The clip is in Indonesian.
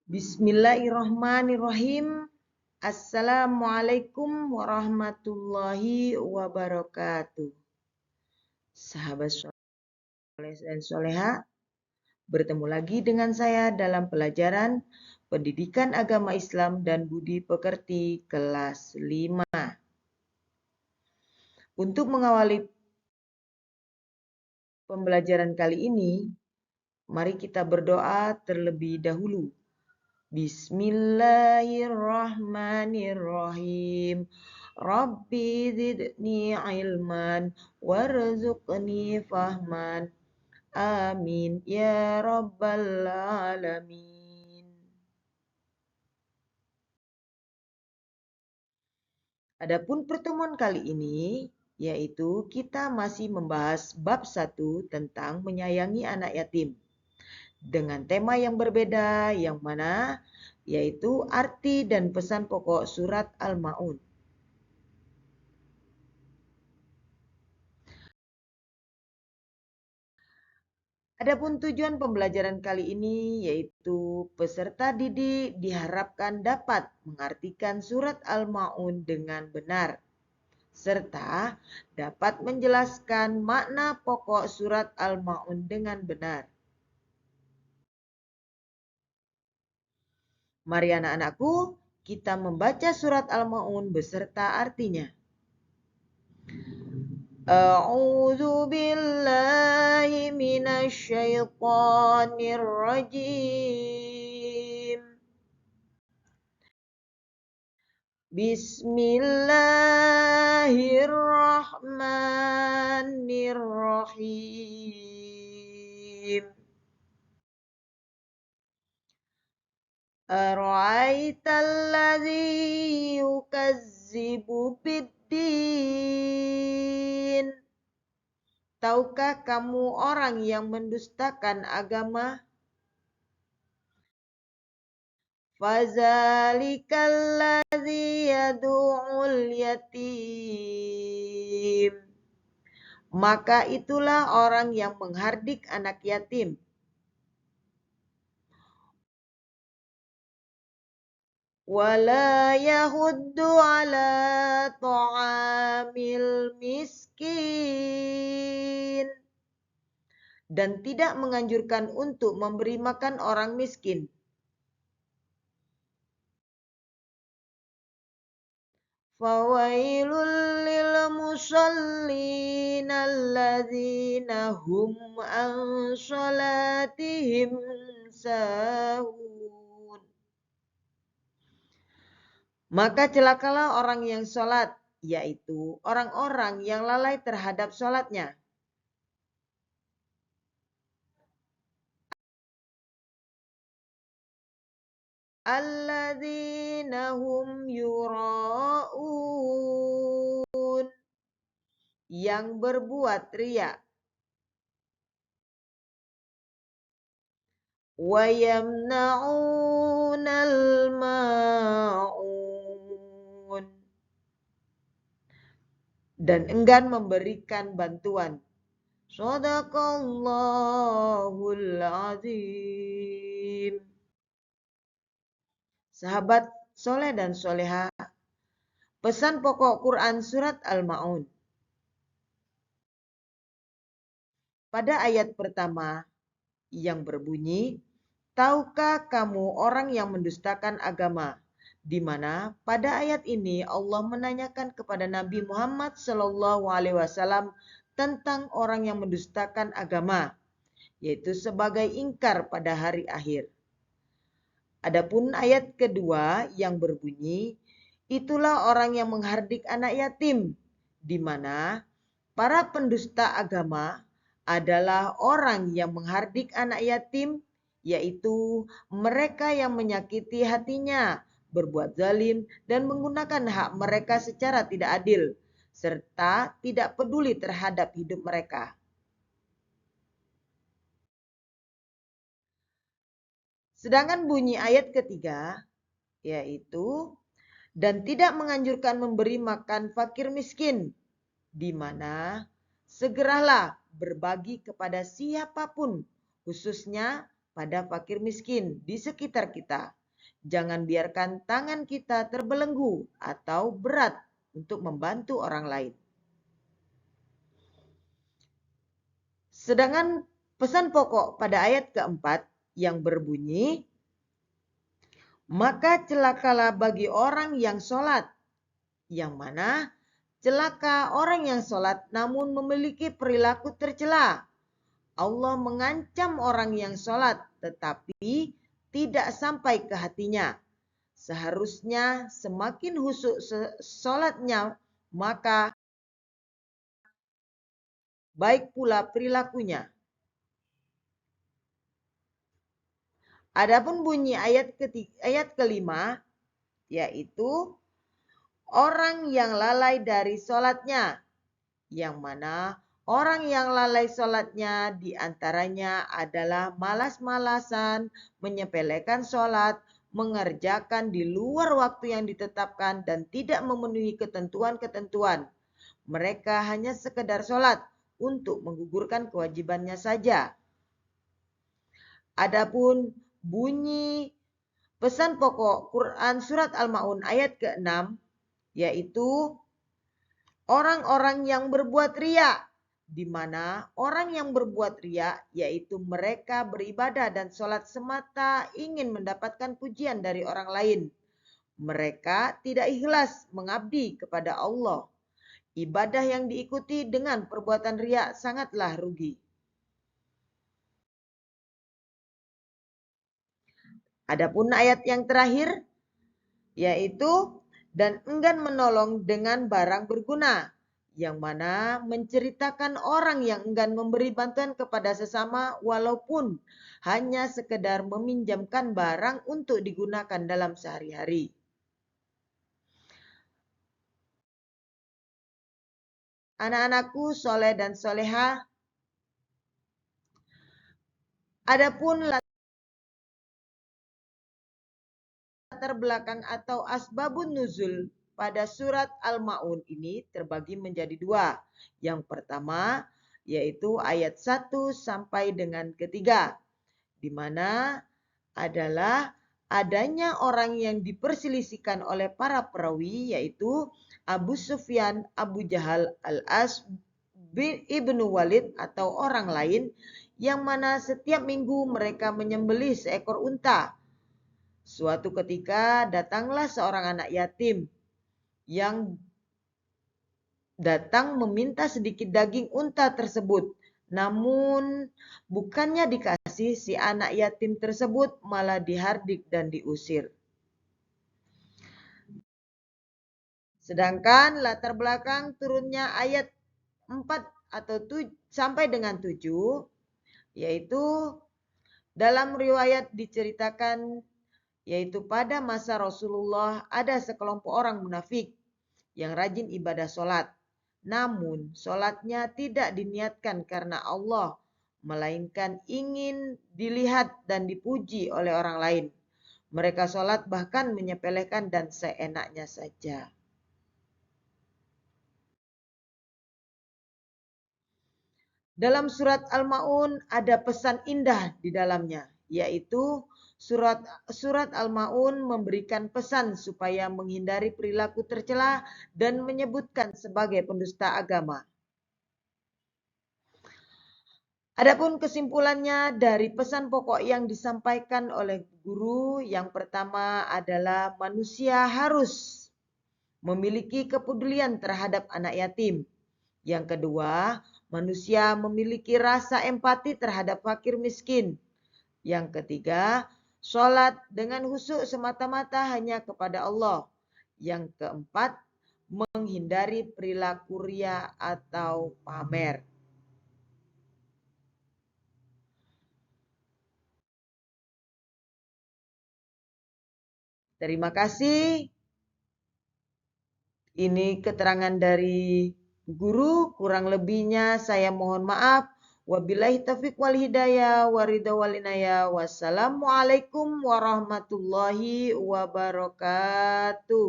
Bismillahirrahmanirrahim. Assalamualaikum warahmatullahi wabarakatuh. Sahabat soleh dan soleha, bertemu lagi dengan saya dalam pelajaran Pendidikan Agama Islam dan Budi Pekerti kelas 5. Untuk mengawali pembelajaran kali ini, mari kita berdoa terlebih dahulu. Bismillahirrahmanirrahim. Rabbi zidni ilman warzuqni fahman. Amin ya rabbal alamin. Adapun pertemuan kali ini yaitu kita masih membahas bab 1 tentang menyayangi anak yatim. Dengan tema yang berbeda yang mana yaitu arti dan pesan pokok surat Al-Ma'un. Adapun tujuan pembelajaran kali ini yaitu peserta didik diharapkan dapat mengartikan surat Al-Ma'un dengan benar serta dapat menjelaskan makna pokok surat Al-Ma'un dengan benar. Mari anak-anakku, kita membaca surat Al-Ma'un beserta artinya. A'udzu billahi minasyaitonir rajim. Bismillahirrahmanirrahim. Ara'aital ladzi yukazzibu biddin. Tahukah kamu orang yang mendustakan agama? Fazalikal ladzi yad'ul yatim. Maka itulah orang yang menghardik anak yatim. Wala yahuddu ala ta'amil miskin. Dan tidak menganjurkan untuk memberi makan orang miskin. Fawailul lil musallin alladzina hum an shalatihim sahun. Maka celakalah orang yang sholat, yaitu orang-orang yang lalai terhadap sholatnya. Alladzina hum yura'un. Yang berbuat riya. Wa yamna'unal ma'un. Dan enggan memberikan bantuan. Shadaqallahul azim. Sahabat soleh dan soleha, pesan pokok Quran surat Al-Ma'un. Pada ayat pertama yang berbunyi, tahukah kamu orang yang mendustakan agama? Di mana pada ayat ini Allah menanyakan kepada Nabi Muhammad SAW tentang orang yang mendustakan agama, yaitu sebagai ingkar pada hari akhir. Adapun ayat kedua yang berbunyi, itulah orang yang menghardik anak yatim, di mana para pendusta agama adalah orang yang menghardik anak yatim, yaitu mereka yang menyakiti hatinya, berbuat zalim, dan menggunakan hak mereka secara tidak adil, serta tidak peduli terhadap hidup mereka. Sedangkan bunyi ayat ketiga, yaitu dan tidak menganjurkan memberi makan fakir miskin, di mana segeralah berbagi kepada siapapun, khususnya pada fakir miskin di sekitar kita. Jangan biarkan tangan kita terbelenggu atau berat untuk membantu orang lain. Sedangkan pesan pokok pada ayat keempat yang berbunyi, maka celakalah bagi orang yang sholat, yang mana celaka orang yang sholat namun memiliki perilaku tercela. Allah mengancam orang yang sholat tetapi tidak sampai ke hatinya. Seharusnya semakin khusyuk sholatnya, maka baik pula perilakunya. Adapun bunyi ayat kelima, yaitu orang yang lalai dari sholatnya, yang mana orang yang lalai sholatnya diantaranya adalah malas-malasan, menyepelekan sholat, mengerjakan di luar waktu yang ditetapkan, dan tidak memenuhi ketentuan-ketentuan. Mereka hanya sekedar sholat untuk menggugurkan kewajibannya saja. Adapun bunyi pesan pokok Quran Surat Al-Ma'un ayat ke-6, yaitu orang-orang yang berbuat riya, di mana orang yang berbuat riya yaitu mereka beribadah dan sholat semata ingin mendapatkan pujian dari orang lain. Mereka tidak ikhlas mengabdi kepada Allah. Ibadah yang diikuti dengan perbuatan riya sangatlah rugi. Adapun ayat yang terakhir, yaitu dan enggan menolong dengan barang berguna, yang mana menceritakan orang yang enggan memberi bantuan kepada sesama walaupun hanya sekedar meminjamkan barang untuk digunakan dalam sehari-hari. Anak-anakku soleh dan soleha, adapun latar belakang atau asbabun nuzul pada surat Al-Ma'un ini terbagi menjadi dua. Yang pertama yaitu ayat 1 sampai dengan ketiga, di mana adalah adanya orang yang diperselisihkan oleh para perawi, yaitu Abu Sufyan, Abu Jahal, Al-As bin Ibnu Walid atau orang lain, yang mana setiap minggu mereka menyembelih seekor unta. Suatu ketika datanglah seorang anak yatim yang datang meminta sedikit daging unta tersebut. Namun bukannya dikasih, si anak yatim tersebut malah dihardik dan diusir. Sedangkan latar belakang turunnya ayat 4 atau sampai dengan 7, yaitu dalam riwayat diceritakan, yaitu pada masa Rasulullah ada sekelompok orang munafik yang rajin ibadah sholat. Namun sholatnya tidak diniatkan karena Allah, melainkan ingin dilihat dan dipuji oleh orang lain. Mereka sholat bahkan menyepelekan dan seenaknya saja. Dalam surat Al-Ma'un ada pesan indah di dalamnya, yaitu surat Al-Ma'un memberikan pesan supaya menghindari perilaku tercela dan menyebutkan sebagai pendusta agama. Adapun kesimpulannya dari pesan pokok yang disampaikan oleh guru, yang pertama adalah manusia harus memiliki kepedulian terhadap anak yatim. Yang kedua, manusia memiliki rasa empati terhadap fakir miskin. Yang ketiga, sholat dengan khusyuk semata-mata hanya kepada Allah. Yang keempat, menghindari perilaku riya atau pamer. Terima kasih. Ini keterangan dari guru, kurang lebihnya saya mohon maaf. Wabillahi taufiq wal hidayah waridha walinaya. Wassalamualaikum warahmatullahi wabarakatuh.